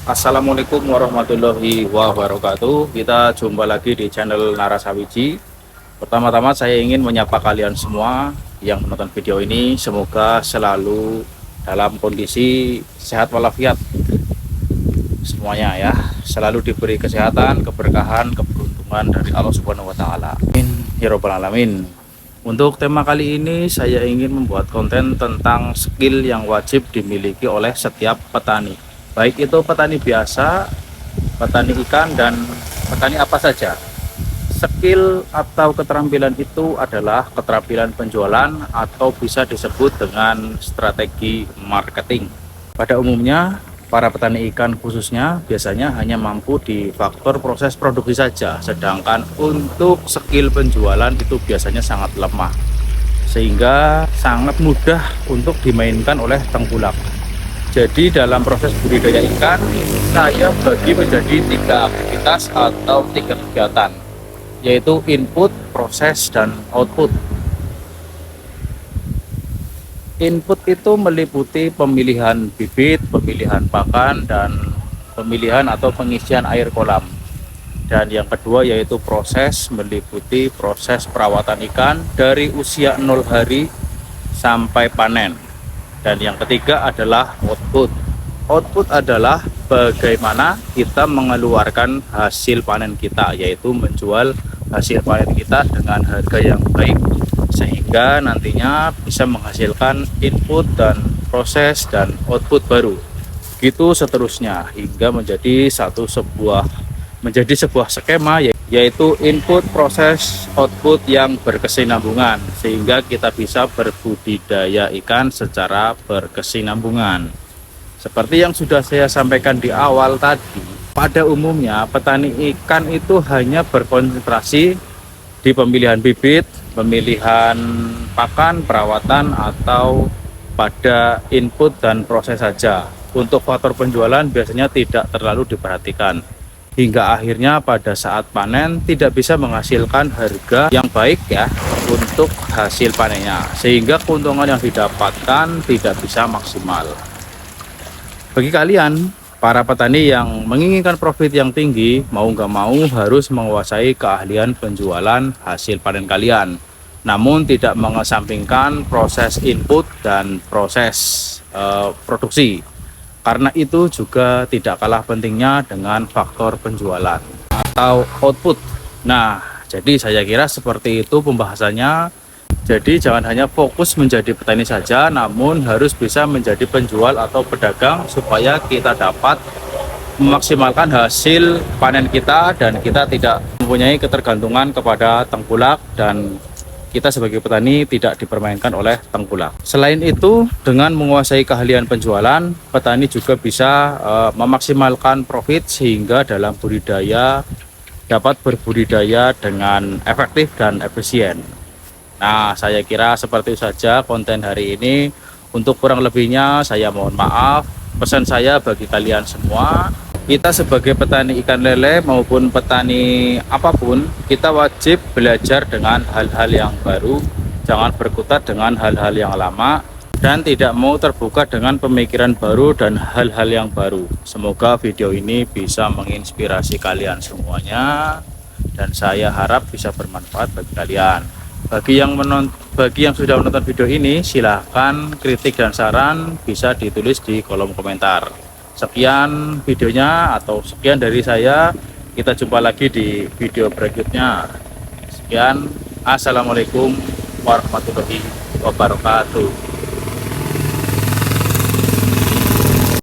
Assalamualaikum warahmatullahi wabarakatuh. Kita jumpa lagi di channel Narasawiji. Pertama-tama saya ingin menyapa kalian semua yang menonton video ini. Semoga selalu dalam kondisi sehat walafiat semuanya ya. Selalu diberi kesehatan, keberkahan, keberuntungan dari Allah Subhanahu wa taala. Amin ya rabbal alamin. Untuk tema kali ini saya ingin membuat konten tentang skill yang wajib dimiliki oleh setiap petani. Baik itu petani biasa, petani ikan, dan petani apa saja. Skill atau keterampilan itu adalah keterampilan penjualan atau bisa disebut dengan strategi marketing. Pada umumnya, para petani ikan khususnya biasanya hanya mampu di faktor proses produksi saja, sedangkan untuk skill penjualan itu biasanya sangat lemah, sehingga sangat mudah untuk dimainkan oleh tengkulak. Jadi dalam proses budidaya ikan, saya bagi menjadi 3 aktivitas atau 3 kegiatan, yaitu input, proses, dan output. Input itu meliputi pemilihan bibit, pemilihan pakan, dan pemilihan atau pengisian air kolam. Dan yang kedua yaitu proses, meliputi proses perawatan ikan dari usia 0 hari sampai panen. Dan yang ketiga adalah output. Output adalah bagaimana kita mengeluarkan hasil panen kita, yaitu menjual hasil panen kita dengan harga yang baik, sehingga nantinya bisa menghasilkan input dan proses dan output baru. Begitu seterusnya hingga menjadi sebuah skema, yaitu input, proses, output yang berkesinambungan, sehingga kita bisa berbudidaya ikan secara berkesinambungan. Seperti yang sudah saya sampaikan di awal tadi, pada umumnya petani ikan itu hanya berkonsentrasi di pemilihan bibit, pemilihan pakan, perawatan, atau pada input dan proses saja. Untuk faktor penjualan biasanya tidak terlalu diperhatikan, hingga akhirnya pada saat panen tidak bisa menghasilkan harga yang baik ya untuk hasil panennya, sehingga keuntungan yang didapatkan tidak bisa maksimal. Bagi kalian para petani yang menginginkan profit yang tinggi, mau nggak mau harus menguasai keahlian penjualan hasil panen kalian, namun tidak mengesampingkan proses input dan proses produksi, karena itu juga tidak kalah pentingnya dengan faktor penjualan atau output. Nah, jadi saya kira seperti itu pembahasannya. Jadi jangan hanya fokus menjadi petani saja, namun harus bisa menjadi penjual atau pedagang supaya kita dapat memaksimalkan hasil panen kita dan kita tidak mempunyai ketergantungan kepada tengkulak, dan kita sebagai petani tidak dipermainkan oleh tengkulak. Selain itu, dengan menguasai keahlian penjualan, petani juga bisa memaksimalkan profit sehingga dalam budidaya dapat berbudidaya dengan efektif dan efisien. Nah, saya kira seperti itu saja konten hari ini. Untuk kurang lebihnya saya mohon maaf. Pesan saya bagi kalian semua, kita sebagai petani ikan lele maupun petani apapun, kita wajib belajar dengan hal-hal yang baru, jangan berkutat dengan hal-hal yang lama, dan tidak mau terbuka dengan pemikiran baru dan hal-hal yang baru. Semoga video ini bisa menginspirasi kalian semuanya, dan saya harap bisa bermanfaat bagi kalian. Bagi yang sudah menonton video ini, silahkan kritik dan saran bisa ditulis di kolom komentar. Sekian videonya atau sekian dari saya. Kita jumpa lagi di video berikutnya. Sekian, assalamualaikum warahmatullahi wabarakatuh.